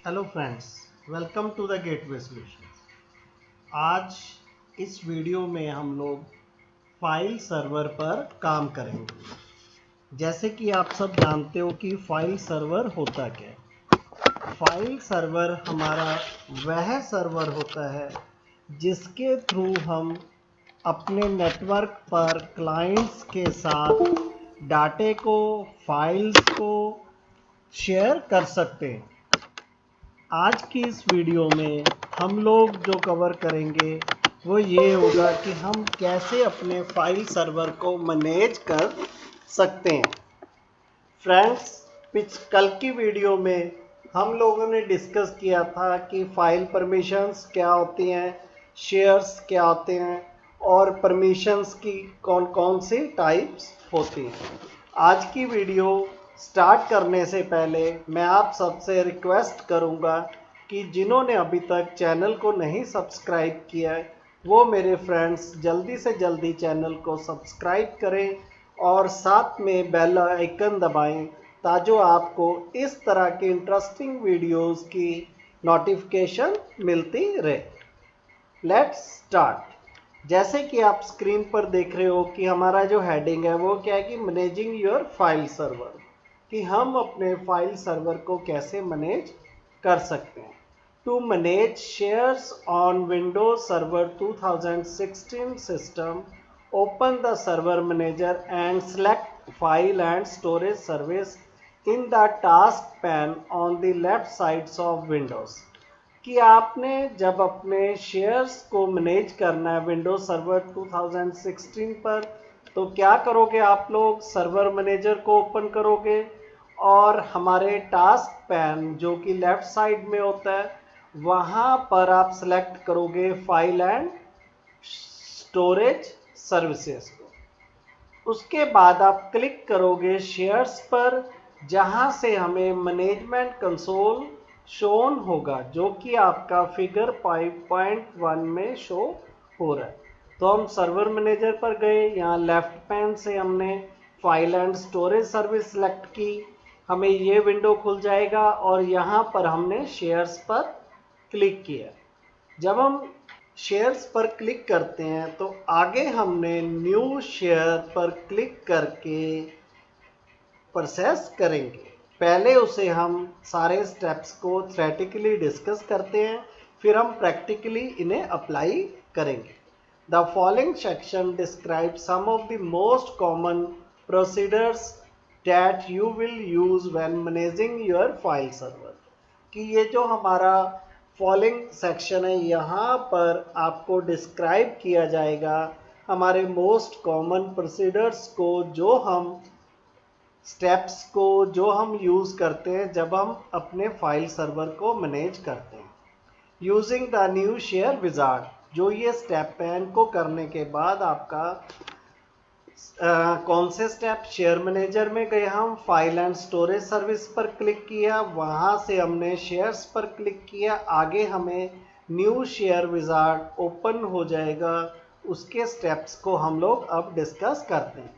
Hello friends, welcome to the gateway solutions. आज इस video में हम लोग फाइल सर्वर पर काम करेंगे। जैसे कि आप सब जानते हो कि फाइल सर्वर होता क्या है। फाइल सर्वर हमारा वह सर्वर होता है जिसके थ्रू हम अपने नेटवर्क पर क्लाइंट्स के साथ डाटे को, फाइल्स को शेयर कर सकते हैं। आज की इस वीडियो में हम लोग जो कवर करेंगे वो ये होगा कि हम कैसे अपने फाइल सर्वर को मैनेज कर सकते हैं। फ्रेंड्स, कल की वीडियो में हम लोगों ने डिस्कस किया था कि फाइल परमिशंस क्या होती हैं, शेयर्स क्या होते हैं और परमिशंस की कौन कौन सी टाइप्स होती हैं। आज की वीडियो स्टार्ट करने से पहले मैं आप सबसे रिक्वेस्ट करूंगा कि जिन्होंने अभी तक चैनल को नहीं सब्सक्राइब किया है वो मेरे फ्रेंड्स जल्दी से जल्दी चैनल को सब्सक्राइब करें और साथ में बेल आइकन दबाएं ताकि आपको इस तरह के इंटरेस्टिंग वीडियोस की नोटिफिकेशन मिलती रहे। Let's start. जैसे कि आप स्क्रीन पर देख रहे हो कि हमारा जो हेडिंग है वो क्या है कि मैनेजिंग योर फाइल सर्वर, कि हम अपने फाइल सर्वर को कैसे मैनेज कर सकते हैं। To manage shares on Windows server 2016 system, open the server manager and select file and storage service in the task pane on the left sides of windows। कि आपने जब अपने शेयर्स को मैनेज करना है विंडोज सर्वर 2016 पर तो क्या करोगे, आप लोग सर्वर मैनेजर को ओपन करोगे और हमारे टास्क पैन जो कि लेफ्ट साइड में होता है वहां पर आप सेलेक्ट करोगे फाइल एंड स्टोरेज सर्विसेज को। उसके बाद आप क्लिक करोगे शेयर्स पर जहां से हमें मैनेजमेंट कंसोल शोन होगा जो कि आपका फिगर 5.1 में शो हो रहा है। तो हम सर्वर मैनेजर पर गए, यहाँ लेफ्ट पैन से हमने file and storage service select की, हमें ये विंडो खुल जाएगा और यहाँ पर हमने शेयर्स पर क्लिक किया। जब हम शेयर्स पर क्लिक करते हैं तो आगे हमने न्यू शेयर पर क्लिक करके प्रोसेस करेंगे। पहले उसे हम सारे स्टेप्स को थ्योरेटिकली डिस्कस करते हैं, फिर हम प्रैक्टिकली इन्हें अप्लाई करेंगे। The following section describe some of the most common procedures that you will use when managing your file server. कि ये जो हमारा फॉलोइंग सेक्शन है यहाँ पर आपको डिस्क्राइब किया जाएगा हमारे मोस्ट कॉमन प्रोसीडर्स को, जो हम स्टेप्स को जो हम यूज़ करते हैं जब हम अपने फाइल सर्वर को मैनेज करते हैं। Using the new share wizard, जो ये स्टेप है इनको करने के बाद आपका कौन से स्टेप, शेयर मैनेजर में गए, हम फाइल एंड स्टोरेज सर्विस पर क्लिक किया, वहां से हमने शेयर्स पर क्लिक किया, आगे हमें न्यू शेयर विजार्ड ओपन हो जाएगा। उसके स्टेप्स को हम लोग अब डिस्कस करते हैं।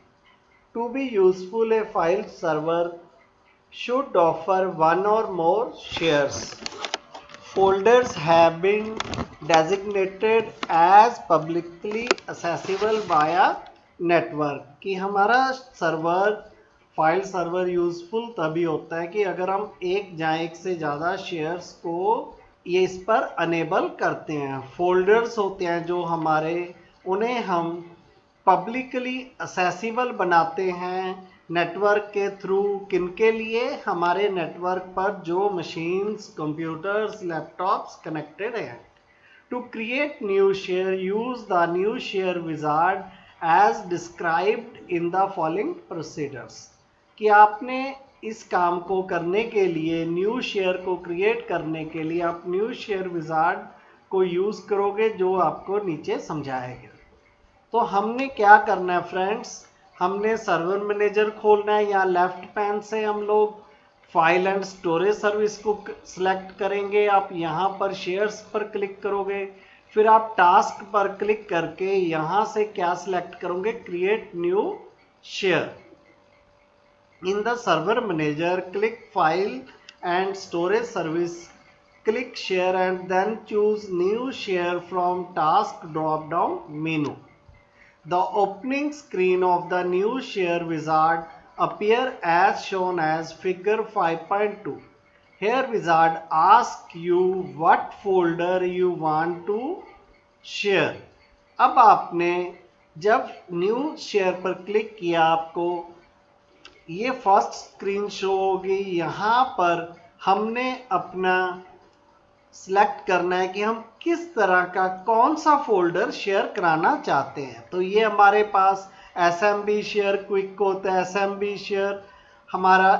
To be useful, a file server should offer one or more shares. Folders have been designated as publicly accessible via network। कि हमारा सर्वर फाइल सर्वर यूजफुल तभी होता है कि अगर हम एक से ज़्यादा शेयर्स को ये इस पर अनेबल करते हैं। फोल्डर्स होते हैं जो हमारे, उन्हें हम पब्लिकली असेसिबल बनाते हैं नेटवर्क के थ्रू। किनके लिए, हमारे नेटवर्क पर जो मशीन्स, कंप्यूटर्स, लैपटॉप्स कनेक्टेड हैं। To create new share use the new share wizard as described in the following procedures. कि आपने इस काम को करने के लिए, न्यू शेयर को क्रिएट करने के लिए आप न्यू शेयर विजार्ड को यूज करोगे जो आपको नीचे समझाया गया। तो हमने क्या करना है फ्रेंड्स, हमने सर्वर मैनेजर खोलना है। यहाँ लेफ्ट पैन से हम लोग फाइल एंड स्टोरेज सर्विस को सिलेक्ट करेंगे। आप यहाँ पर शेयर्स पर क्लिक करोगे, फिर आप टास्क पर क्लिक करके यहाँ से क्या सिलेक्ट करोगे, create new share. In the server manager click file and storage service click share and then choose new share from task drop down menu. The opening screen of the new share wizard appear as shown as figure 5.2. Here wizard asks you what folder you want to share. अब आपने जब new share पर click किया आपको ये first screen show होगी। यहाँ पर हमने अपना सिलेक्ट करना है कि हम किस तरह का कौन सा फोल्डर शेयर कराना चाहते हैं। तो ये हमारे पास एसएमबी शेयर क्विक होता है, एसएमबी शेयर हमारा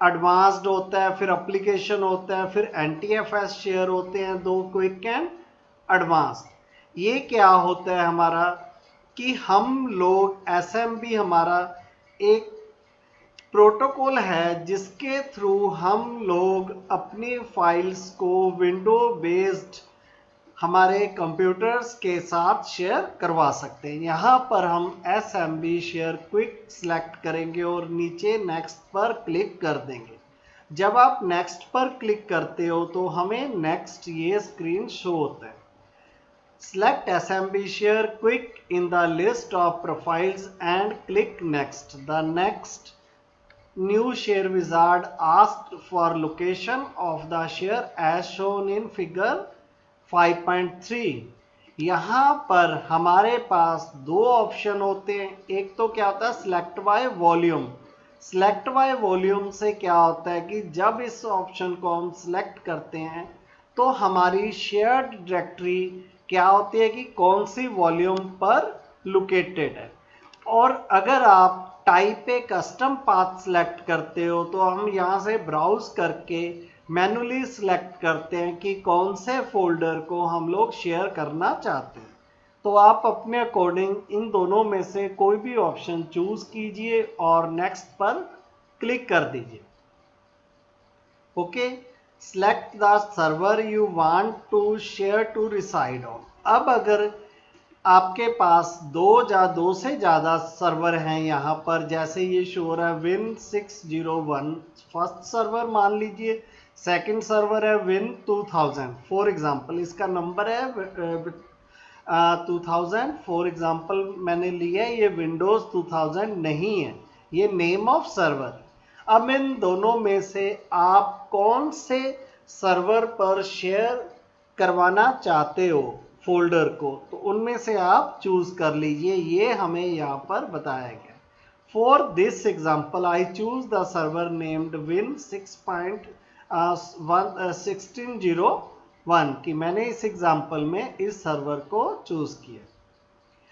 एडवांस्ड होता है, फिर एप्लीकेशन होता है, फिर एनटीएफएस शेयर होते हैं, दो क्विक एंड एडवांस्ड। ये क्या होता है हमारा कि हम लोग एसएमबी हमारा एक प्रोटोकॉल है जिसके थ्रू हम लोग अपनी फाइल्स को विंडो बेस्ड हमारे कंप्यूटर्स के साथ शेयर करवा सकते हैं। यहाँ पर हम एसएमबी शेयर क्विक सेलेक्ट करेंगे और नीचे नेक्स्ट पर क्लिक कर देंगे। जब आप नेक्स्ट पर क्लिक करते हो तो हमें नेक्स्ट ये स्क्रीन शो होता है। Select SMB share quick in the list of profiles and click next. The next new share wizard asked for location of the share as shown in figure 5.3. यहाँ पर हमारे पास दो ऑप्शन होते हैं। एक तो क्या होता है select by volume. Select by volume से क्या होता है कि जब इस ऑप्शन को हम सिलेक्ट करते हैं तो हमारी शेयर्ड डायरेक्टरी क्या होती है कि कौन सी वॉल्यूम पर लोकेटेड है। और अगर आप type a custom path select करते हो तो हम यहाँ से ब्राउज करके मैन्युअली सिलेक्ट करते हैं कि कौन से फोल्डर को हम लोग शेयर करना चाहते हैं। तो आप अपने अकॉर्डिंग इन दोनों में से कोई भी ऑप्शन चूज कीजिए और नेक्स्ट पर क्लिक कर दीजिए। Okay, select the server you want to share to reside on. अब अगर आपके पास दो से ज़्यादा सर्वर हैं यहाँ पर, जैसे ये शो हो रहा है Win601 फर्स्ट सर्वर मान लीजिए, सेकंड सर्वर है Win2000 फॉर एग्जांपल, इसका नंबर है 2000 फॉर एग्जांपल मैंने लिया है, ये विंडोज़ 2000 नहीं है, ये नेम ऑफ सर्वर। अब इन दोनों में से आप कौन से सर्वर पर शेयर करवाना चाहते हो फोल्डर को, तो उनमें से आप चूज कर लीजिए। ये हमें यहाँ पर बताया गया। For this example I choose the server named Win6.1601 कि मैंने इस एग्जाम्पल में इस सर्वर को चूज किया।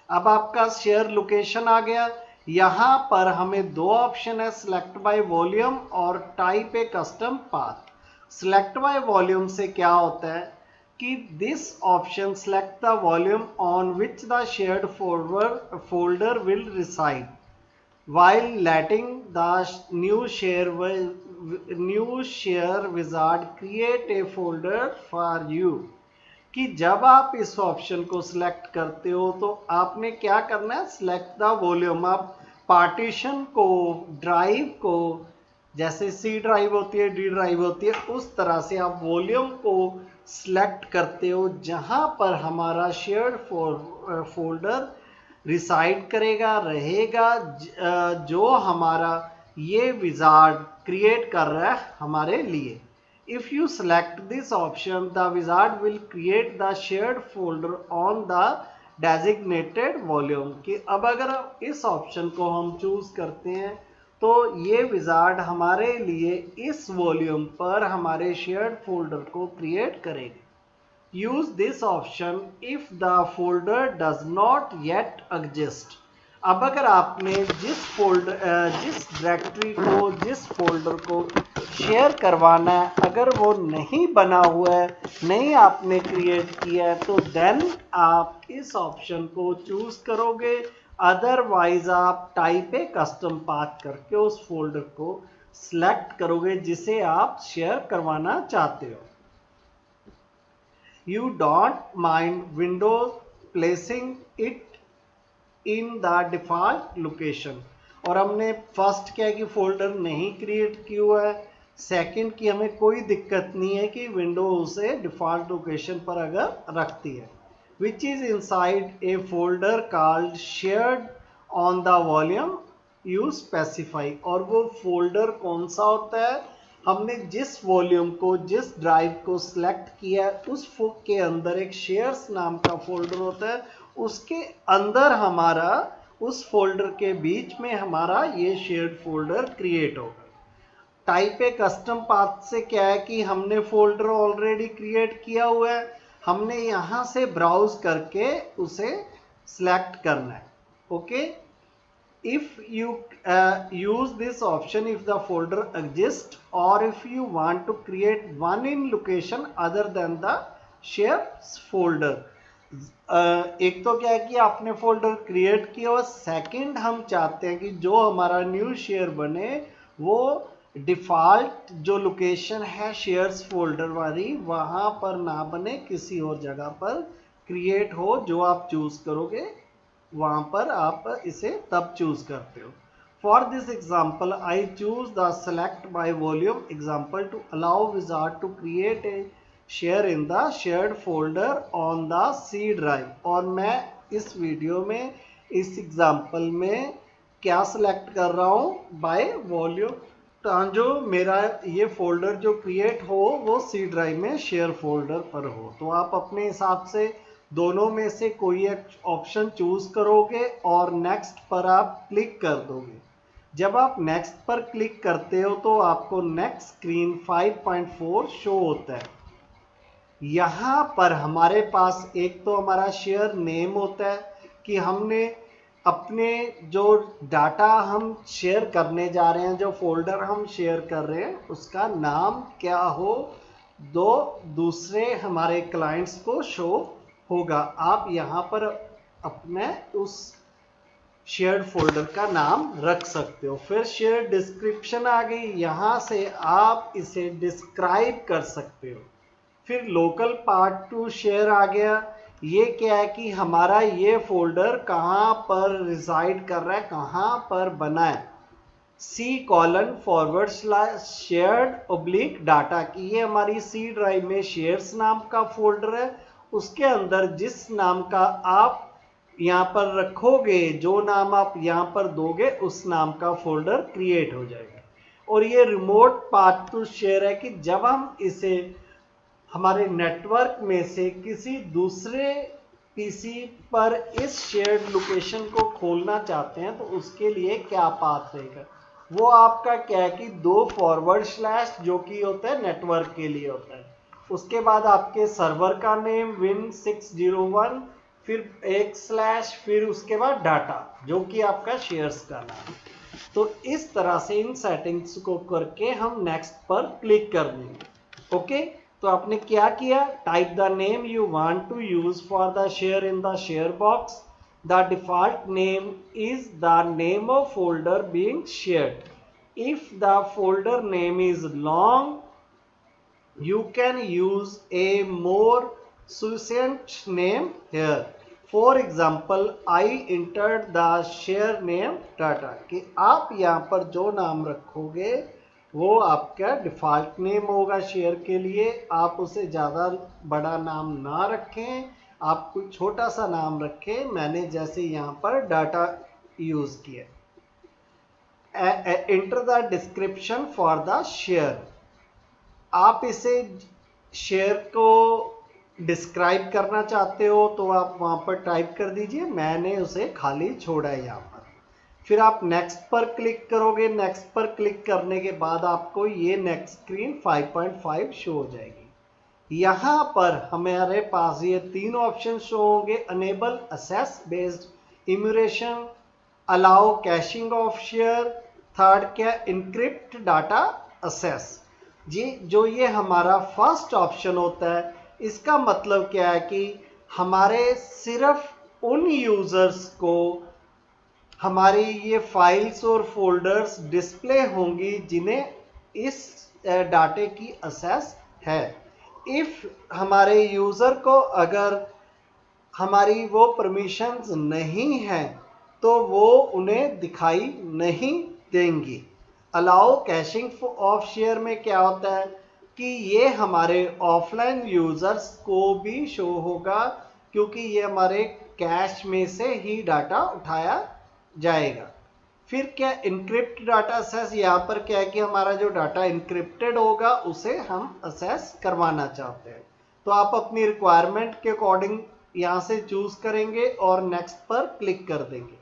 अब आपका शेयर लोकेशन आ गया। यहाँ पर हमें दो ऑप्शन है, सिलेक्ट बाय वॉल्यूम और type a custom path. Select by volume से क्या होता है कि this option select the volume on which the shared folder will reside while letting the new share wizard create a folder for you। कि जब आप इस ऑप्शन को सिलेक्ट करते हो तो आपने क्या करना है, सिलेक्ट द वॉल्यूम। आप पार्टीशन को, ड्राइव को, जैसे सी ड्राइव होती है, डी ड्राइव होती है, उस तरह से आप वॉल्यूम को सिलेक्ट करते हो जहां पर हमारा शेयर्ड फोल्डर रिसाइड करेगा, रहेगा, जो हमारा ये विजार्ड क्रिएट कर रहा है हमारे लिए। If you select this option, the wizard will create the shared folder on the designated volume। कि अब अगर इस ऑप्शन को हम चूज करते हैं तो ये विजार्ड हमारे लिए इस वॉल्यूम पर हमारे शेयर्ड फोल्डर को क्रिएट करेगा। Use this option if the folder does not yet exist. अब अगर आपने जिस डायरेक्टरी को, जिस फोल्डर को शेयर करवाना है, अगर वो नहीं बना हुआ है, नहीं आपने क्रिएट किया है, तो देन आप इस ऑप्शन को चूज करोगे। अदरवाइज आप टाइप ए कस्टम पाथ करके उस फोल्डर को सिलेक्ट करोगे जिसे आप शेयर करवाना चाहते हो। You don't mind Windows placing it in the default location। और हमने फर्स्ट क्या है कि फोल्डर नहीं क्रिएट किया हुआ है, सेकंड की हमें कोई दिक्कत नहीं है कि विंडो उसे डिफ़ॉल्ट लोकेशन पर अगर रखती है। Which is inside a folder called shared on the volume you specify. और वो फोल्डर कौन सा होता है, हमने जिस वॉल्यूम को, जिस ड्राइव को सिलेक्ट किया है उस के अंदर एक शेयर्स नाम का फोल्डर होता है, उसके अंदर हमारा, उस फोल्डर के बीच में हमारा ये शेयर्ड फोल्डर क्रिएट होगा। टाइप ए कस्टम पाथ से क्या है कि हमने फोल्डर ऑलरेडी क्रिएट किया हुआ है, हमने यहां से ब्राउज करके उसे सिलेक्ट करना है। Okay, if you use this option if the folder exists or if you want to create one in location other than the shared folder। एक तो क्या है कि आपने फोल्डर क्रिएट किया और सेकंड हम चाहते हैं कि जो हमारा न्यू शेयर बने वो डिफ़ॉल्ट जो लोकेशन है शेयर्स फोल्डर वाली वहां पर ना बने, किसी और जगह पर क्रिएट हो, जो आप चूज करोगे वहां पर आप इसे तब चूज करते हो। For this example I choose the select by volume example to allow wizard to create a share in the shared folder on the C drive. और मैं इस वीडियो में इस एग्जाम्पल में क्या सिलेक्ट कर रहा हूं, बाय वॉल्यूम, जो मेरा ये फोल्डर जो क्रिएट हो वो सी ड्राइव में शेयर फोल्डर पर हो। तो आप अपने हिसाब से दोनों में से कोई एक ऑप्शन चूज करोगे और नेक्स्ट पर आप क्लिक कर दोगे। जब आप नेक्स्ट पर क्लिक करते हो तो आपको नेक्स्ट स्क्रीन 5.4 शो होता है। यहां पर हमारे पास एक तो हमारा शेयर नेम होता है कि हमने अपने जो डाटा हम शेयर करने जा रहे हैं, जो फोल्डर हम शेयर कर रहे हैं उसका नाम क्या हो, दूसरे हमारे क्लाइंट्स को शो होगा। आप यहां पर अपने उस शेयर्ड फोल्डर का नाम रख सकते हो। फिर शेयर डिस्क्रिप्शन आ गई, यहां से आप इसे डिस्क्राइब कर सकते हो। फिर लोकल पार्ट टू शेयर आ गया, ये क्या है कि हमारा ये फोल्डर कहां पर रिसाइड कर रहा है, कहां पर बना है। C:// शेयर्ड ऑब्लिक डाटा की ये हमारी सी ड्राइव में शेयर्स नाम का फोल्डर है, उसके अंदर जिस नाम का आप यहां पर रखोगे, जो नाम आप यहां पर दोगे उस नाम का फोल्डर क्रिएट हो जाएगा। और ये रिमोट पाथ टू शेयर है कि जब हम इसे हमारे नेटवर्क में से किसी दूसरे पीसी पर इस शेयर्ड लोकेशन को खोलना चाहते हैं तो उसके लिए क्या पाथ रहेगा, वो आपका क्या है कि 2 जो कि होता है नेटवर्क के लिए होता है, उसके बाद आपके सर्वर का नेम Win601, फिर एक स्लैश, फिर उसके बाद डाटा जो कि आपका शेयर्स का नाम। तो इस तरह से इन सेटिंग्स को करके हम नेक्स्ट पर क्लिक कर देंगे। ओके, तो आपने क्या किया, type the name you want to use for the share in the share box. The default name is the name of folder being shared. If the folder name is long you can use a more succinct name here. For example, I entered the share name data कि आप यहाँ पर जो नाम रखोगे वो आपका default name होगा शेयर के लिए। आप उसे ज़्यादा बड़ा नाम ना रखें, आप कोई छोटा सा नाम रखें। मैंने जैसे यहाँ पर डाटा यूज़ किया। Enter the description for the share. आप इसे शेयर को डिस्क्राइब करना चाहते हो तो आप वहां पर टाइप कर दीजिए, मैंने उसे खाली छोड़ा है यहाँ पर। फिर आप नेक्स्ट पर क्लिक करोगे, नेक्स्ट पर क्लिक करने के बाद आपको ये नेक्स्ट स्क्रीन 5.5 शो हो जाएगी। यहाँ पर हमारे पास ये 3 ऑप्शन शो होंगे, enable access based enumeration, allow caching of share, third क्या इनक्रिप्ट डाटा असेस। जी, जो ये हमारा फर्स्ट ऑप्शन होता है इसका मतलब क्या है कि हमारे सिर्फ उन यूजर्स को हमारी ये फाइल्स और फोल्डर्स डिस्प्ले होंगी जिन्हें इस डाटे की असेस है। इफ हमारे यूजर को अगर हमारी वो परमिशंस नहीं है तो वो उन्हें दिखाई नहीं देंगी। अलाउ कैशिंग ऑफ शेयर में क्या होता है कि ये हमारे ऑफलाइन यूजर्स को भी शो होगा, क्योंकि ये हमारे कैश में से ही डाटा उठाया जाएगा। फिर क्या इनक्रिप्ट डाटा असेस, यहाँ पर क्या है कि हमारा जो डाटा इनक्रिप्टेड होगा उसे हम असेस करवाना चाहते हैं। तो आप अपनी रिक्वायरमेंट के अकॉर्डिंग यहाँ से चूज करेंगे और नेक्स्ट पर क्लिक कर देंगे।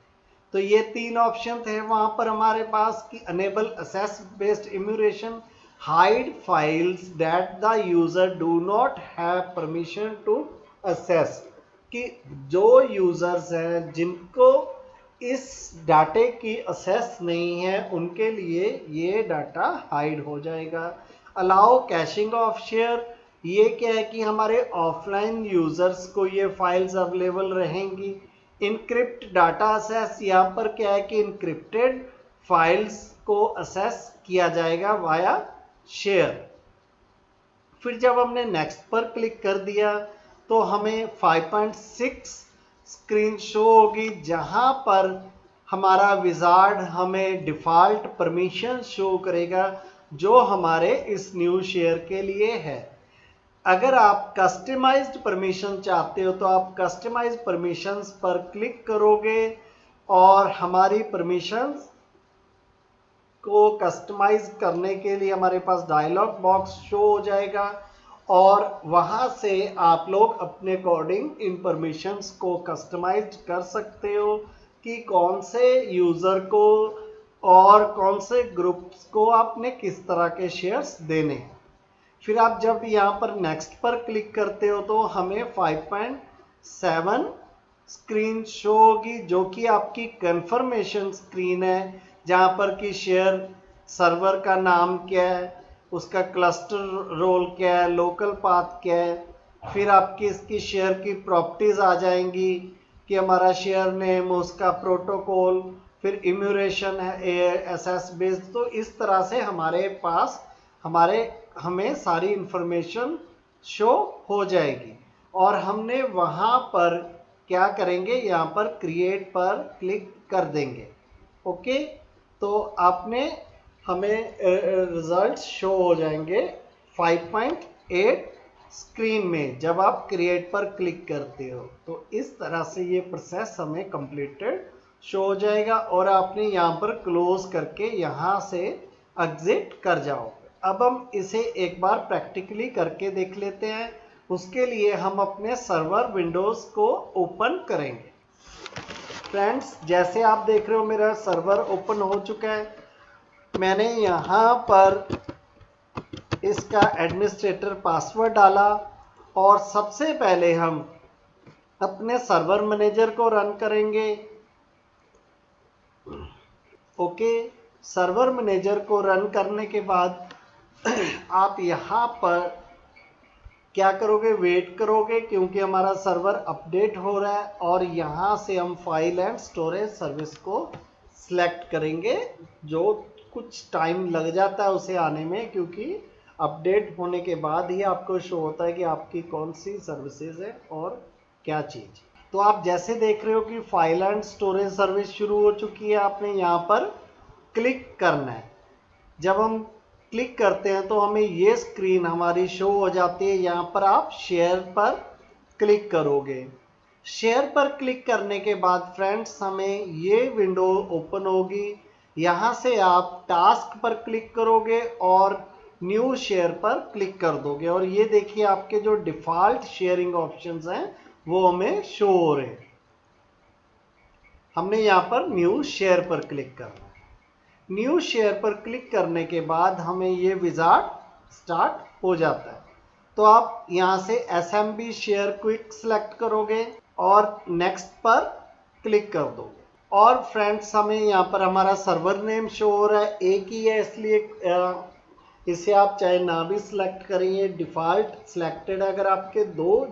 तो ये 3 ऑप्शन थे वहां पर हमारे पास कि enable access based enumeration, hide files that the user do not have permission to access, कि जो यूजर्स हैं जिनको इस डाटे की असेस नहीं है उनके लिए ये डाटा हाइड हो जाएगा। अलाउ कैशिंग ऑफ शेयर, ये क्या है कि हमारे ऑफलाइन यूजर्स को ये फाइल्स अवेलेबल रहेंगी। इनक्रिप्ट डाटा असेस, यहाँ पर क्या है कि इनक्रिप्टेड फाइल्स को असेस किया जाएगा वाया शेयर। फिर जब हमने नेक्स्ट पर क्लिक कर दिया तो हमें 5.6 स्क्रीन शो होगी, जहां पर हमारा विजार्ड हमें डिफॉल्ट परमिशन शो करेगा जो हमारे इस न्यू शेयर के लिए है। अगर आप कस्टमाइज्ड परमिशन चाहते हो तो आप कस्टमाइज्ड परमिशंस पर क्लिक करोगे और हमारी परमिशंस को कस्टमाइज करने के लिए हमारे पास डायलॉग बॉक्स शो हो जाएगा और वहां से आप लोग अपने अकॉर्डिंग इन परमिशंस को कस्टमाइज कर सकते हो कि कौन से यूजर को और कौन से ग्रुप्स को आपने किस तरह के शेयर्स देने। फिर आप जब यहाँ पर नेक्स्ट पर क्लिक करते हो तो हमें 5.7 स्क्रीन शो होगी, जो कि आपकी कंफर्मेशन स्क्रीन है, जहां पर कि शेयर सर्वर का नाम क्या है, उसका क्लस्टर रोल क्या है, लोकल पाथ क्या है। फिर आपकी इसकी शेयर की प्रॉपर्टीज आ जाएंगी कि हमारा शेयर नेम, उसका प्रोटोकॉल, फिर इम्यूरेशन है एसएस बेस्ड। तो इस तरह से हमारे पास हमें सारी इंफॉर्मेशन शो हो जाएगी और हमने वहां पर क्या करेंगे, यहाँ पर क्रिएट पर क्लिक कर देंगे। ओके, तो आपने हमें रिजल्ट शो हो जाएंगे 5.8 स्क्रीन में जब आप क्रिएट पर क्लिक करते हो। तो इस तरह से ये प्रोसेस हमें कंप्लीटेड शो हो जाएगा और आपने यहाँ पर क्लोज करके यहाँ से एग्जिट कर जाओगे। अब हम इसे एक बार प्रैक्टिकली करके देख लेते हैं। उसके लिए हम अपने सर्वर विंडोज को ओपन करेंगे। फ्रेंड्स, जैसे आप देख रहे हो मेरा सर्वर ओपन हो चुका है। मैंने यहाँ पर इसका एडमिनिस्ट्रेटर पासवर्ड डाला और सबसे पहले हम अपने सर्वर मैनेजर को रन करेंगे। ओके, सर्वर मैनेजर को रन करने के बाद आप यहाँ पर क्या करोगे, वेट करोगे, क्योंकि हमारा सर्वर अपडेट हो रहा है और यहाँ से हम फाइल एंड स्टोरेज सर्विस को सिलेक्ट करेंगे, जो कुछ टाइम लग जाता है उसे आने में, क्योंकि अपडेट होने के बाद ही आपको शो होता है कि आपकी कौन सी सर्विसेज है और क्या चीज़। तो आप जैसे देख रहे हो कि फाइल एंड स्टोरेज सर्विस शुरू हो चुकी है। आपने यहाँ पर क्लिक करना है। जब हम क्लिक करते हैं तो हमें ये स्क्रीन हमारी शो हो जाती है। यहाँ पर आप शेयर पर क्लिक करोगे। शेयर पर क्लिक करने के बाद फ्रेंड्स हमें ये विंडो ओपन होगी। यहाँ से आप टास्क पर क्लिक करोगे और न्यू शेयर पर क्लिक कर दोगे और ये देखिए आपके जो डिफॉल्ट शेयरिंग ऑप्शंस हैं वो हमें शो हो रहे हैं। हमने यहाँ पर न्यू शेयर पर क्लिक करना है। न्यू शेयर पर क्लिक करने के बाद हमें ये विजार्ड स्टार्ट हो जाता है। तो आप यहाँ से एसएमबी शेयर क्विक सेलेक्ट करोगे और नेक्स्ट पर क्लिक कर दोगे। और फ्रेंड्स हमें यहाँ पर हमारा सर्वर नेम शो हो रहा है, एक ही है, इसलिए इसे आप चाहे ना भी सिलेक्ट करें, ये डिफॉल्ट सिलेक्टेड। अगर आपके 2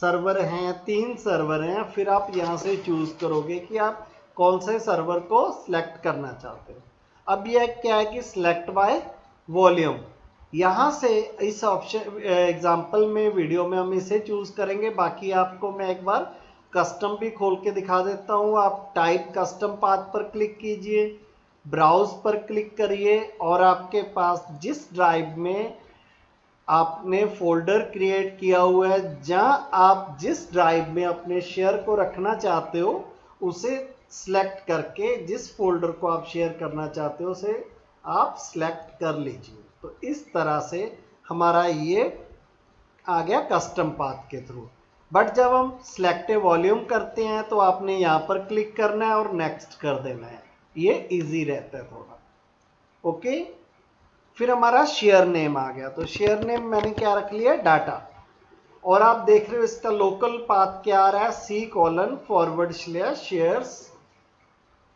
सर्वर हैं, 3 सर्वर हैं, फिर आप यहाँ से चूज करोगे कि आप कौन से सर्वर को सिलेक्ट करना चाहते हो। अब यह क्या है कि सिलेक्ट बाय वॉल्यूम, यहाँ से इस ऑप्शन एग्जांपल में वीडियो में हम इसे चूज करेंगे। बाकी आपको मैं एक बार कस्टम भी खोल के दिखा देता हूँ। आप टाइप कस्टम पाथ पर क्लिक कीजिए। ब्राउज पर क्लिक करिए और आपके पास जिस ड्राइव में आपने फोल्डर क्रिएट किया हुआ है, जहां आप जिस ड्राइव में अपने शेयर को रखना चाहते हो उसे सिलेक्ट करके जिस फोल्डर को आप शेयर करना चाहते हो उसे आप सिलेक्ट कर लीजिए। तो इस तरह से हमारा ये आ गया कस्टम पाथ के थ्रू। बट जब हम सिलेक्टिव वॉल्यूम करते हैं तो आपने यहाँ पर क्लिक करना है और नेक्स्ट कर देना है, ये इजी रहता है थोड़ा। ओके, फिर हमारा शेयर नेम आ गया। तो शेयर नेम मैंने क्या रख लिया, डाटा। और आप देख रहे हो इसका लोकल पाथ क्या आ रहा है,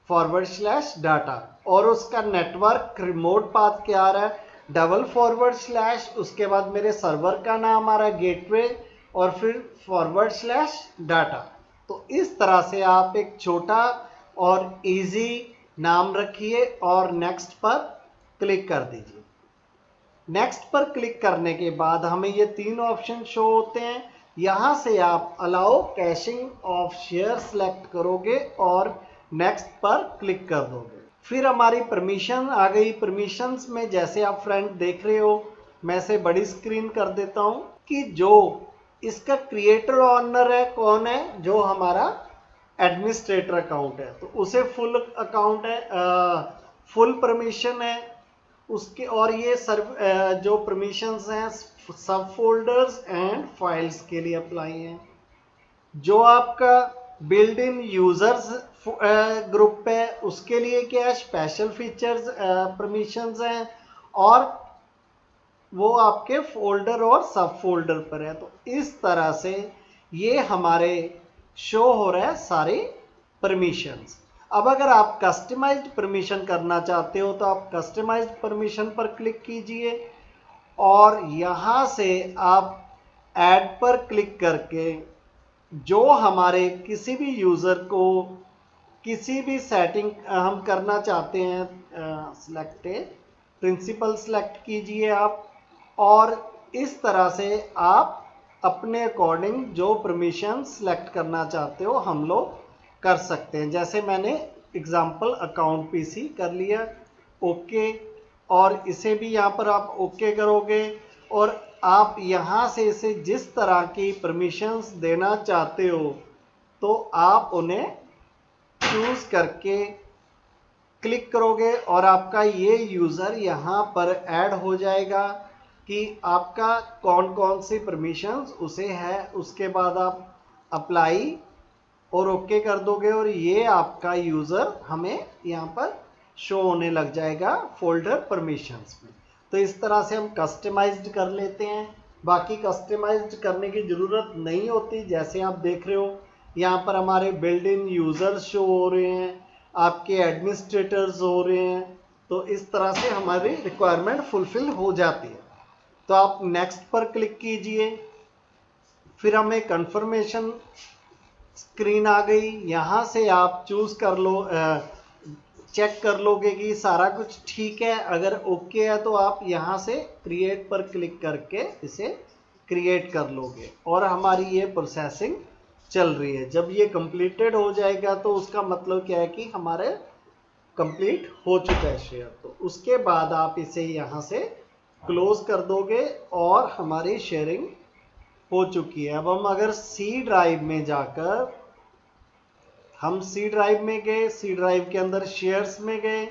C:/shares/डाटा। और उसका नेटवर्क रिमोट पाथ क्या आ रहा है, /, उसके बाद मेरे सर्वर का नाम आ रहा है गेटवे और फिर /डाटा। तो इस तरह से आप एक छोटा और इजी नाम रखिए और नेक्स्ट पर क्लिक कर दीजिए। नेक्स्ट पर क्लिक करने के बाद हमें ये 3 ऑप्शन शो होते हैं। यहां से आप allow caching of share select करोगे और नेक्स्ट पर क्लिक कर दोगे। फिर हमारी परमिशन आ गई। परमिशंस में जैसे आप फ्रेंड देख रहे हो, मैं इसे बड़ी स्क्रीन कर देता हूं कि जो इसका क्रिएटर ऑनर है कौन है, जो हमारा एडमिनिस्ट्रेटर अकाउंट है तो उसे फुल अकाउंट है, फुल परमिशन है उसके। और ये जो परमिशंस हैं सब फोल्डर्स एंड फाइल्स के लिए अप्लाई हैं। जो आपका बिल्ड इन यूजर्स ग्रुप है उसके लिए क्या है, स्पेशल फीचर्स परमिशंस हैं और वो आपके फोल्डर और सब फोल्डर पर है। तो इस तरह से ये हमारे शो हो रहा है सारे परमिशंस। अब अगर आप कस्टमाइज्ड परमिशन करना चाहते हो तो आप कस्टमाइज्ड परमिशन पर क्लिक कीजिए और यहाँ से आप ऐड पर क्लिक करके जो हमारे किसी भी यूज़र को किसी भी सेटिंग हम करना चाहते हैं, सिलेक्ट प्रिंसिपल सेलेक्ट कीजिए आप और इस तरह से आप अपने अकॉर्डिंग जो परमिशन सेलेक्ट करना चाहते हो हम लोग कर सकते हैं। जैसे मैंने एग्जांपल अकाउंट पीसी कर लिया, ओके। और इसे भी यहाँ पर आप ओके करोगे और आप यहाँ से इसे जिस तरह की परमिशंस देना चाहते हो तो आप उन्हें चूज करके क्लिक करोगे और आपका ये यूज़र यहाँ पर ऐड हो जाएगा कि आपका कौन कौन सी परमिशंस उसे है। उसके बाद आप अप्लाई और ओके कर दोगे और ये आपका यूज़र हमें यहाँ पर शो होने लग जाएगा फोल्डर परमिशंस में। तो इस तरह से हम कस्टमाइज्ड कर लेते हैं। बाकी कस्टमाइज्ड करने की ज़रूरत नहीं होती। जैसे आप देख रहे हो यहाँ पर हमारे बिल्ड इन यूज़र्स शो हो रहे हैं, आपके एडमिनिस्ट्रेटर्स हो रहे हैं। तो इस तरह से हमारी रिक्वायरमेंट फुलफिल हो जाती है। तो आप नेक्स्ट पर क्लिक कीजिए। फिर हमें कंफर्मेशन स्क्रीन आ गई। यहाँ से आप चूज कर लो, चेक कर लोगे कि सारा कुछ ठीक है। अगर ओके है तो आप यहाँ से क्रिएट पर क्लिक करके इसे क्रिएट कर लोगे और हमारी ये प्रोसेसिंग चल रही है। जब ये कंप्लीटेड हो जाएगा तो उसका मतलब क्या है कि हमारे कंप्लीट हो चुका है शेयर। तो उसके बाद आप इसे यहाँ से क्लोज कर दोगे और हमारी शेयरिंग हो चुकी है। अब हम अगर सी ड्राइव में जाकर हम सी ड्राइव में गए, सी ड्राइव के अंदर शेयर्स में गए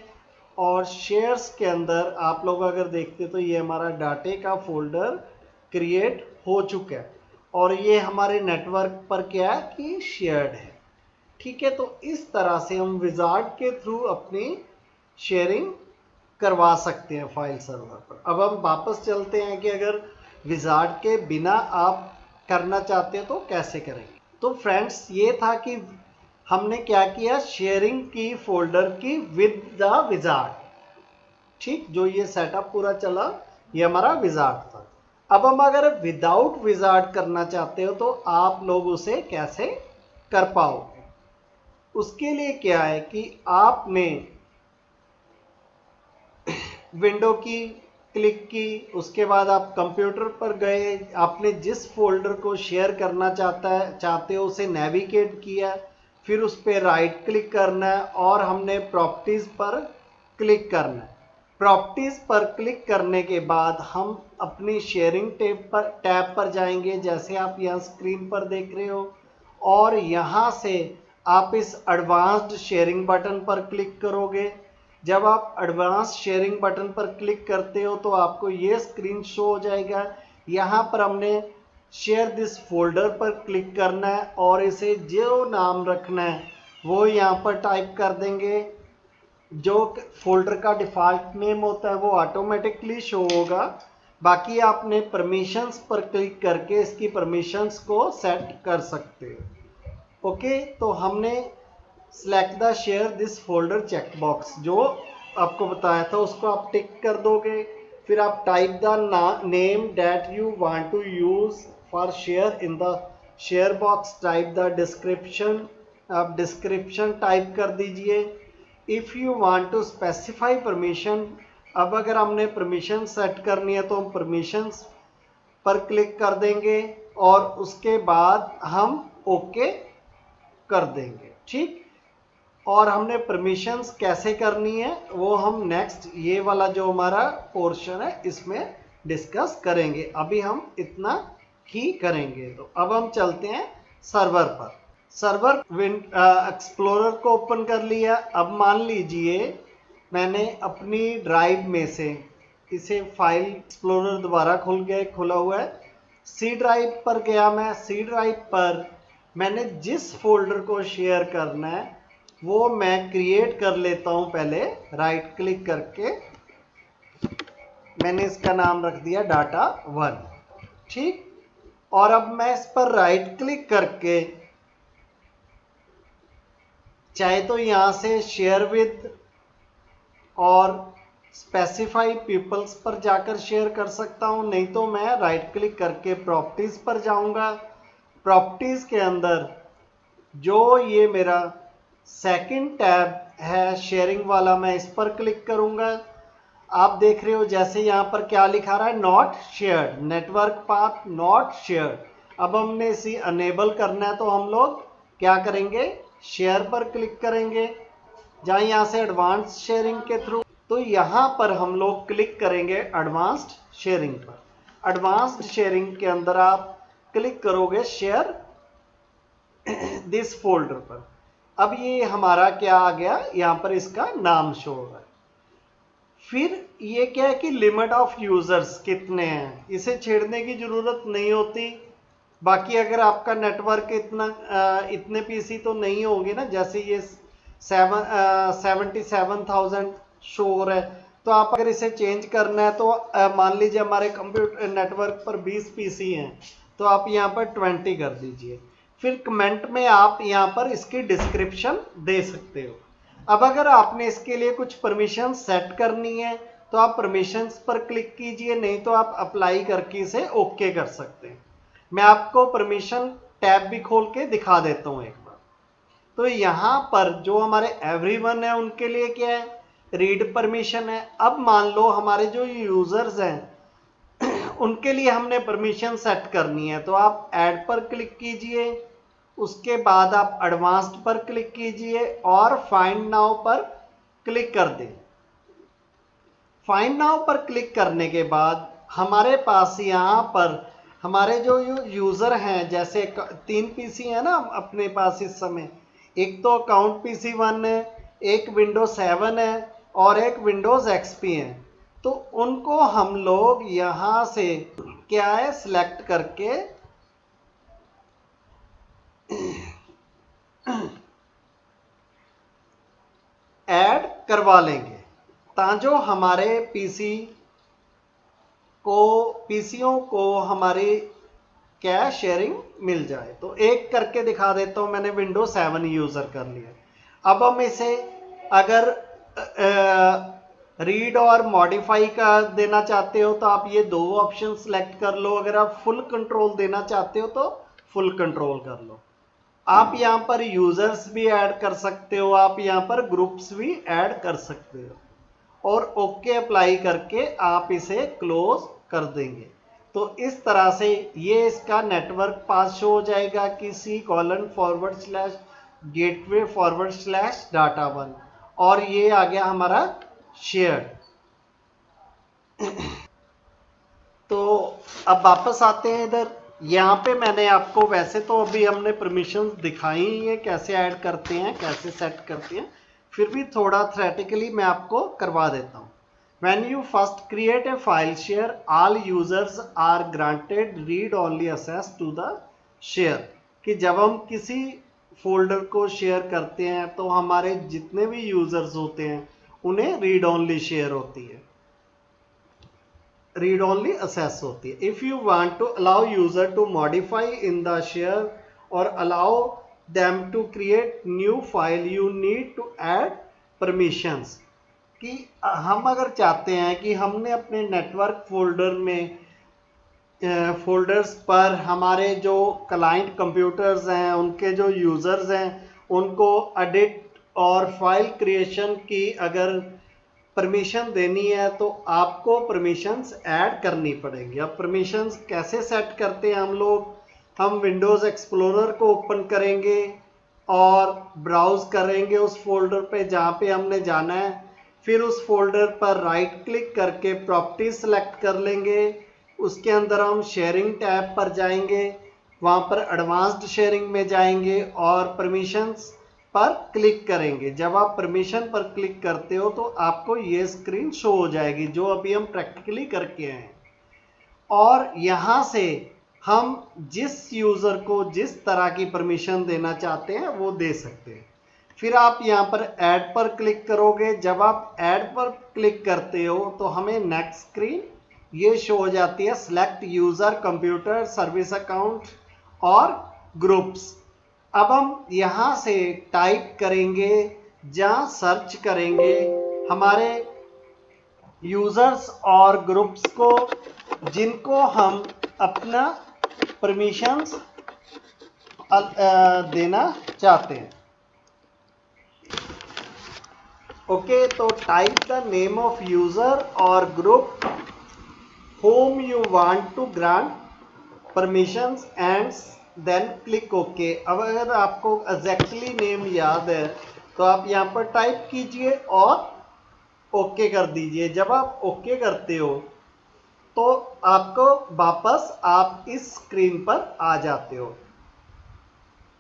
और शेयर्स के अंदर आप लोग अगर देखते तो ये हमारा डाटे का फोल्डर क्रिएट हो चुका है और ये हमारे नेटवर्क पर क्या है कि शेयर्ड है। ठीक है, तो इस तरह से हम विजार्ड के थ्रू अपनी शेयरिंग करवा सकते हैं फाइल सर्वर पर। अब हम वापस चलते हैं कि अगर विजार्ड के बिना आप करना चाहते हैं तो कैसे करेंगे। तो फ्रेंड्स ये था कि हमने क्या किया, शेयरिंग की फोल्डर की विद द विजार्ड। ठीक, जो ये सेटअप पूरा चला ये हमारा विजार्ड था। अब हम अगर विदाउट विजार्ड करना चाहते हो तो आप लोग उसे कैसे कर पाओगे। उसके लिए क्या है कि आपने विंडो की क्लिक की, उसके बाद आप कंप्यूटर पर गए, आपने जिस फोल्डर को शेयर करना चाहते हो उसे नेविगेट किया, फिर उस पर राइट क्लिक करना है और हमने प्रॉपर्टीज पर क्लिक करना है। प्रॉपर्टीज पर क्लिक करने के बाद हम अपनी शेयरिंग टैब पर जाएंगे, जैसे आप यहाँ स्क्रीन पर देख रहे हो, और यहाँ से आप इस एडवांस्ड शेयरिंग बटन पर क्लिक करोगे। जब आप एडवांस शेयरिंग बटन पर क्लिक करते हो तो आपको ये स्क्रीन शो हो जाएगा। यहाँ पर हमने शेयर दिस फोल्डर पर क्लिक करना है और इसे जो नाम रखना है वो यहाँ पर टाइप कर देंगे। जो फोल्डर का डिफ़ॉल्ट नेम होता है वो ऑटोमेटिकली शो होगा। बाकी आपने परमिशंस पर क्लिक करके इसकी परमिशंस को सेट कर सकते हो। ओके, तो हमने select the share this folder checkbox जो आपको बताया था उसको आप टिक कर दोगे। फिर आप type the name that you want to use for share in the share box. Type the description, आप डिस्क्रिप्शन टाइप कर दीजिए। If you want to specify permission, अब अगर हमने परमिशन सेट करनी है तो हम परमिशंस पर क्लिक कर देंगे और उसके बाद हम ओके कर देंगे। ठीक, और हमने परमिशंस कैसे करनी है वो हम नेक्स्ट ये वाला जो हमारा पोर्शन है इसमें डिस्कस करेंगे। अभी हम इतना ही करेंगे। तो अब हम चलते हैं सर्वर पर। सर्वर एक्सप्लोरर को ओपन कर लिया। अब मान लीजिए मैंने अपनी ड्राइव में से इसे फाइल एक्सप्लोरर दोबारा खुला हुआ है। सी ड्राइव पर गया मैं। सी ड्राइव पर मैंने जिस फोल्डर को शेयर करना है वो मैं क्रिएट कर लेता हूं। पहले राइट क्लिक करके मैंने इसका नाम रख दिया डाटा1। ठीक, और अब मैं इस पर राइट क्लिक करके चाहे तो यहां से शेयर विद और स्पेसिफाई पीपल्स पर जाकर शेयर कर सकता हूं, नहीं तो मैं राइट क्लिक करके प्रॉपर्टीज पर जाऊंगा। प्रॉपर्टीज के अंदर जो ये मेरा सेकंड टैब है शेयरिंग वाला, मैं इस पर क्लिक करूंगा। आप देख रहे हो जैसे यहाँ पर क्या लिखा रहा है, not shared, network path not shared. अब हमने इसे अनेबल करना है तो हम लोग क्या करेंगे, शेयर पर क्लिक करेंगे। जहाँ यहाँ से एडवांस शेयरिंग के थ्रू, तो यहाँ पर हम लोग क्लिक करेंगे एडवांस्ड शेयरिंग पर। एडवांस्ड शेयरिंग के अंदर आप क्लिक करोगे शेयर दिस फोल्डर पर। अब ये हमारा क्या आ गया, यहाँ पर इसका नाम शो हो रहा है। फिर ये क्या है कि लिमिट ऑफ यूजर्स कितने हैं, इसे छेड़ने की जरूरत नहीं होती। बाकी अगर आपका नेटवर्क इतने पीसी तो नहीं होंगे ना, जैसे ये 77,000 शो हो रहा है, तो आप अगर इसे चेंज करना है तो मान लीजिए हमारे कंप्यूटर नेटवर्क पर 20 पीसी हैं तो आप यहाँ पर 20 कर दीजिए। फिर कमेंट में आप यहाँ पर इसकी डिस्क्रिप्शन दे सकते हो। अब अगर आपने इसके लिए कुछ परमिशन सेट करनी है तो आप परमिशंस पर क्लिक कीजिए, नहीं तो आप अप्लाई करके इसे ओके कर सकते हैं। मैं आपको परमिशन टैब भी खोल के दिखा देता हूं एक बार। तो यहां पर जो हमारे एवरीवन है उनके लिए क्या है, रीड परमिशन है। अब मान लो हमारे जो यूजर्स हैं उनके लिए हमने परमिशन सेट करनी है, तो आप ऐड पर क्लिक कीजिए, उसके बाद आप एडवांस्ड पर क्लिक कीजिए और फाइंड नाउ पर क्लिक कर दें। फाइंड नाउ पर क्लिक करने के बाद हमारे पास यहाँ पर हमारे जो यूजर हैं, जैसे 3 पीसी है ना अपने पास इस समय, एक तो अकाउंट पीसी 1 है, एक विंडोज 7 है और एक विंडोज एक्सपी है। तो उनको हम लोग यहाँ से क्या है सिलेक्ट करके ऐड करवा लेंगे, ताजो हमारे पीसीओं को हमारी क्या शेयरिंग मिल जाए। तो एक करके दिखा देता हूं, मैंने विंडोज 7 यूजर कर लिया। अब हम इसे अगर रीड और मॉडिफाई कर देना चाहते हो तो आप ये 2 ऑप्शन सेलेक्ट कर लो। अगर आप फुल कंट्रोल देना चाहते हो तो फुल कंट्रोल कर लो। आप यहाँ पर यूजर्स भी ऐड कर सकते हो, आप यहाँ पर ग्रुप्स भी ऐड कर सकते हो और ओके अप्लाई करके आप इसे क्लोज कर देंगे। तो इस तरह से ये इसका नेटवर्क पाथ शो हो जाएगा कि C:/गेटवे/data1 और ये आ गया हमारा शेयर्ड। तो अब वापस आते हैं इधर। यहाँ पे मैंने आपको, वैसे तो अभी हमने परमिशन दिखाई ही है कैसे ऐड करते हैं, कैसे सेट करते हैं, फिर भी थोड़ा थ्योरेटिकली मैं आपको करवा देता हूँ। When you first create a file share, all users are granted read only access to the share। कि जब हम किसी फोल्डर को शेयर करते हैं तो हमारे जितने भी यूजर्स होते हैं उन्हें रीड ओनली शेयर होती है, रीड ओनली असेस होती है। If you want to allow user to modify in the share और allow them to create new file, you need to add permissions. कि हम अगर चाहते हैं कि हमने अपने नेटवर्क फोल्डर में फोल्डर्स पर हमारे जो क्लाइंट कंप्यूटर्स हैं उनके जो यूजर्स हैं उनको एडिट और फाइल क्रिएशन की अगर परमिशन देनी है तो आपको परमिशंस ऐड करनी पड़ेगी। अब परमिशंस कैसे सेट करते हैं हम लोग, हम विंडोज़ एक्सप्लोरर को ओपन करेंगे और ब्राउज करेंगे उस फोल्डर पे जहाँ पे हमने जाना है। फिर उस फोल्डर पर राइट क्लिक करके प्रॉपर्टी सेलेक्ट कर लेंगे। उसके अंदर हम शेयरिंग टैब पर जाएंगे, वहाँ पर एडवांस्ड शेयरिंग में जाएंगे और परमिशंस पर क्लिक करेंगे। जब आप परमिशन पर क्लिक करते हो तो आपको ये स्क्रीन शो हो जाएगी जो अभी हम प्रैक्टिकली करके आए हैं। और यहाँ से हम जिस यूज़र को जिस तरह की परमिशन देना चाहते हैं वो दे सकते हैं। फिर आप यहाँ पर ऐड पर क्लिक करोगे। जब आप ऐड पर क्लिक करते हो तो हमें नेक्स्ट स्क्रीन ये शो हो जाती है, select user, computer, service account और ग्रुप्स। अब हम यहाँ से टाइप करेंगे, जहाँ सर्च करेंगे हमारे यूजर्स और ग्रुप्स को जिनको हम अपना परमिशंस देना चाहते हैं। ओके, तो type the name of user और group whom you want to grant permissions and then click OK। अब अगर आपको एग्जैक्टली नेम याद है तो आप यहाँ पर टाइप कीजिए और ओके कर दीजिए। जब आप ओके करते हो तो आपको वापस आप इस स्क्रीन पर आ जाते हो।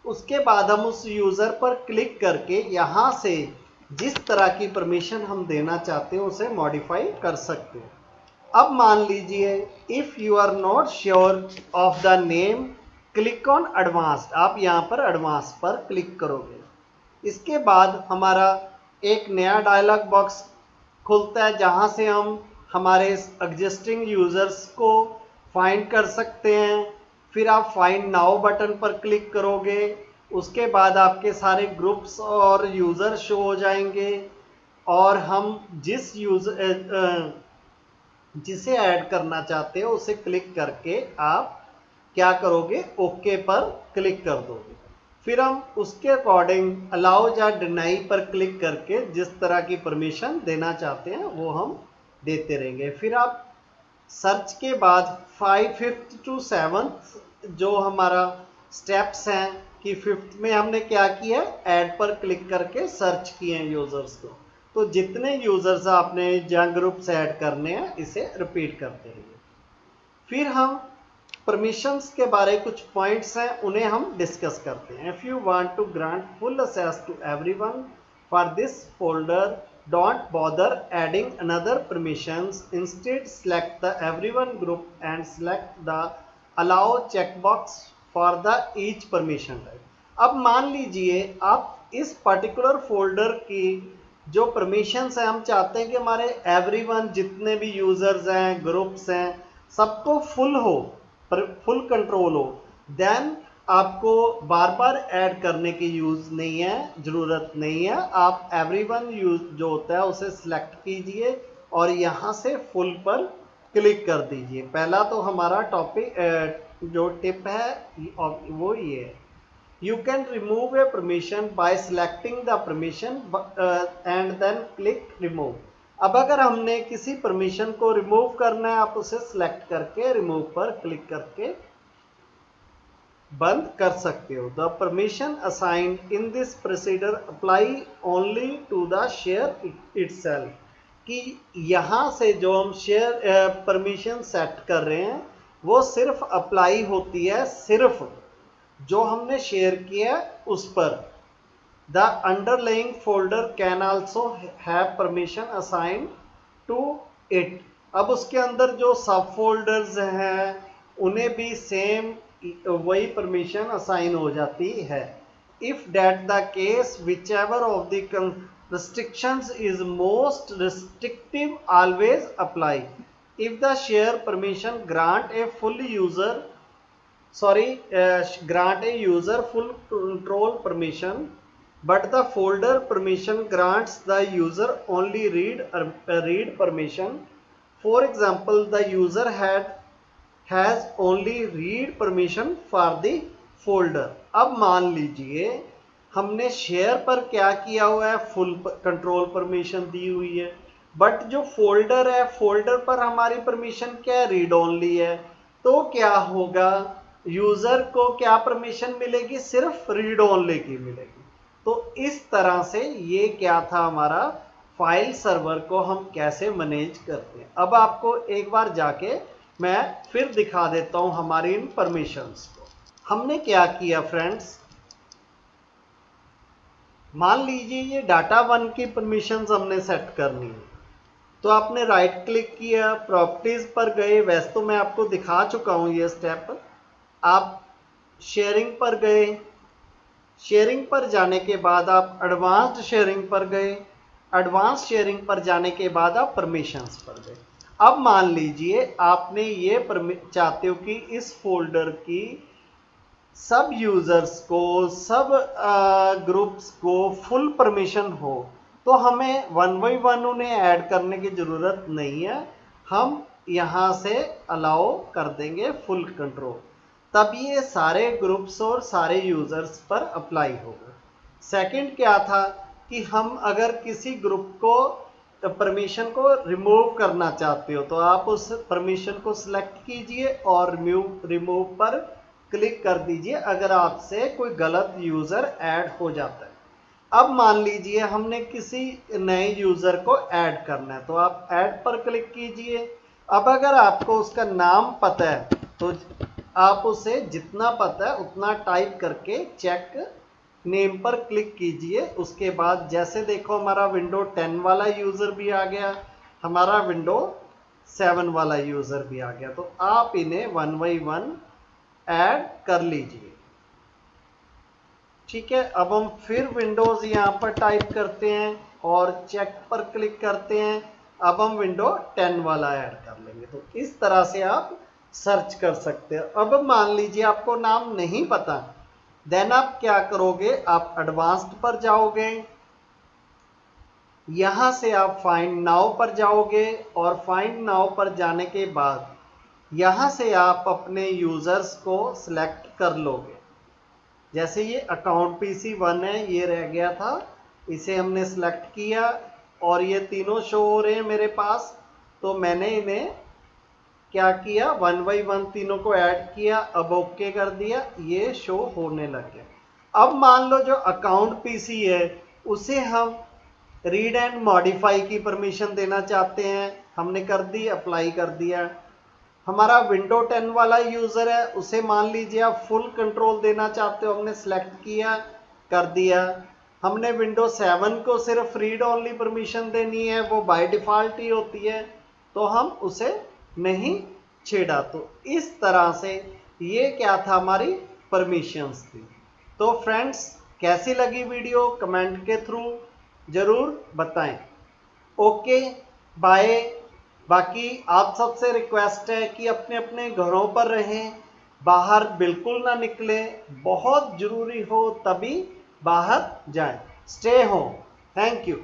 उसके बाद हम उस यूज़र पर क्लिक करके यहाँ से जिस तरह की परमिशन हम देना चाहते हैं उसे मॉडिफाई कर सकते हैं। अब मान लीजिए if you are not sure of the name, click on advanced. आप यहाँ पर एडवांस पर क्लिक करोगे। इसके बाद हमारा एक नया डायलॉग बॉक्स खुलता है जहाँ से हम हमारे एग्जिस्टिंग यूज़र्स को फाइंड कर सकते हैं। फिर आप फाइंड नाउ बटन पर क्लिक करोगे। उसके बाद आपके सारे ग्रुप्स और यूज़र शो हो जाएंगे और हम जिसे ऐड करना चाहते हो उसे क्लिक करके आप क्या करोगे, ओके पर क्लिक कर दोगे। फिर हम उसके अकॉर्डिंग अलाउ या डिनाई पर क्लिक करके जिस तरह की परमिशन देना चाहते हैं वो हम देते रहेंगे। फिर आप सर्च के बाद 5th to 7th जो हमारा स्टेप्स हैं कि 5th में हमने क्या किया, ऐड पर क्लिक करके सर्च किए हैं यूजर्स को। तो जितने यूजर्स आपने जहाँ ग्रुप्स ऐड करने हैं इसे रिपीट करते रहिए। फिर हम परमिशंस के बारे कुछ पॉइंट्स हैं उन्हें हम डिस्कस करते हैं। If you want to grant full access to everyone for this folder, don't bother adding another permissions, instead select the everyone group and select the allow checkbox for the each permission type. अब मान लीजिए आप इस particular folder की जो permissions हैं हम चाहते हैं कि हमारे एवरीवन जितने भी यूजर्स हैं, ग्रुप्स हैं, सबको फुल हो, फुल कंट्रोल हो। देन आपको बार बार ऐड करने की ज़रूरत नहीं है। आप एवरीवन यूज जो होता है उसे सिलेक्ट कीजिए और यहाँ से फुल पर क्लिक कर दीजिए। पहला तो हमारा टॉपिक जो टिप है वो ये है, you can remove a permission by selecting the permission and then click remove। अब अगर हमने किसी परमिशन को रिमूव करना है आप उसे सिलेक्ट करके रिमूव पर क्लिक करके बंद कर सकते हो। The permission assigned in this procedure apply only to the share itself. कि यहाँ से जो हम शेयर परमिशन सेट कर रहे हैं वो सिर्फ अप्लाई होती है सिर्फ जो हमने शेयर किया है उस पर। The underlying folder can also have permission assign to it. अब उसके अंदर जो सब फोल्डर्स हैं उन्हें भी सेम वही परमिशन असाइन हो जाती है। If that the case which ever of the restrictions is most restrictive always apply. If the share permission grant a user full control permission, but the folder permission grants the user only read permission. For example, the user has only read permission for the folder. अब मान लीजिए हमने share पर क्या किया हुआ है, full control permission दी हुई है, बट जो फोल्डर है फोल्डर पर हमारी परमिशन क्या है, रीड ओनली है। तो क्या होगा, यूजर को क्या परमिशन मिलेगी, सिर्फ रीड ओनली की मिलेगी। तो इस तरह से ये क्या था हमारा फाइल सर्वर को हम कैसे मैनेज करते हैं। अब आपको एक बार जाके मैं फिर दिखा देता हूं हमारी इन परमिशंस को। हमने क्या किया फ्रेंड्स, मान लीजिए ये डाटा वन की परमिशंस हमने सेट करनी है, तो आपने राइट क्लिक किया, प्रॉपर्टीज पर गए, वैसे तो मैं आपको दिखा चुका हूं ये स्टेप। आप शेयरिंग पर गए, शेयरिंग पर जाने के बाद आप एडवांस्ड शेयरिंग पर गए, एडवांस शेयरिंग पर जाने के बाद आप परमिशंस पर गए। अब मान लीजिए आपने ये चाहते हो कि इस फोल्डर की सब यूजर्स को, सब ग्रुप्स को फुल परमिशन हो, तो हमें वन बाई वन उन्हें ऐड करने की ज़रूरत नहीं है, हम यहाँ से अलाउ कर देंगे फुल कंट्रोल, तब ये सारे ग्रुप्स और सारे यूजर्स पर अप्लाई होगा। सेकंड क्या था कि हम अगर किसी ग्रुप को परमिशन को रिमूव करना चाहते हो तो आप उस परमिशन को सिलेक्ट कीजिए और रिमूव पर क्लिक कर दीजिए अगर आपसे कोई गलत यूजर ऐड हो जाता है। अब मान लीजिए हमने किसी नए यूजर को ऐड करना है, तो आप ऐड पर क्लिक कीजिए। अब अगर आपको उसका नाम पता है तो आप उसे जितना पता है उतना टाइप करके चेक नेम पर क्लिक कीजिए। उसके बाद जैसे देखो हमारा विंडो 10 वाला यूजर भी आ गया, हमारा विंडो 7 वाला यूजर भी आ गया, तो आप इन्हें वन बाई वन ऐड कर लीजिए। ठीक है, अब हम फिर विंडोज यहां पर टाइप करते हैं और चेक पर क्लिक करते हैं। अब हम विंडो 10 वाला ऐड कर लेंगे। तो इस तरह से आप सर्च कर सकते हैं। अब मान लीजिए आपको नाम नहीं पता, देन आप क्या करोगे, आप एडवांस्ड पर जाओगे, यहां से आप फाइंड नाउ पर जाओगे और फाइंड नाउ पर जाने के बाद यहां से आप अपने यूजर्स को सिलेक्ट कर लोगे। जैसे ये अकाउंट PC1 है, ये रह गया था, इसे हमने सिलेक्ट किया और ये तीनों शो हो रहे हैं मेरे पास, तो मैंने इन्हें क्या किया, वन बाई वन तीनों को ऐड किया, अब ओके कर दिया, ये शो होने लग गया। अब मान लो जो अकाउंट PC है उसे हम रीड एंड मॉडिफाई की परमिशन देना चाहते हैं, हमने कर दी, अप्लाई कर दिया। हमारा विंडो 10 वाला यूजर है, उसे मान लीजिए आप फुल कंट्रोल देना चाहते हो, हमने सेलेक्ट किया, कर दिया। हमने विंडो 7 को सिर्फ रीड ओनली परमिशन देनी है, वो बाय डिफॉल्ट ही होती है, तो हम उसे नहीं छेड़ा। तो इस तरह से ये क्या था, हमारी परमिशंस थी। तो फ्रेंड्स कैसी लगी वीडियो कमेंट के थ्रू जरूर बताएं। Okay bye. बाकी आप सबसे रिक्वेस्ट है कि अपने अपने घरों पर रहें, बाहर बिल्कुल ना निकलें, बहुत जरूरी हो तभी बाहर जाएं। Stay home. Thank you.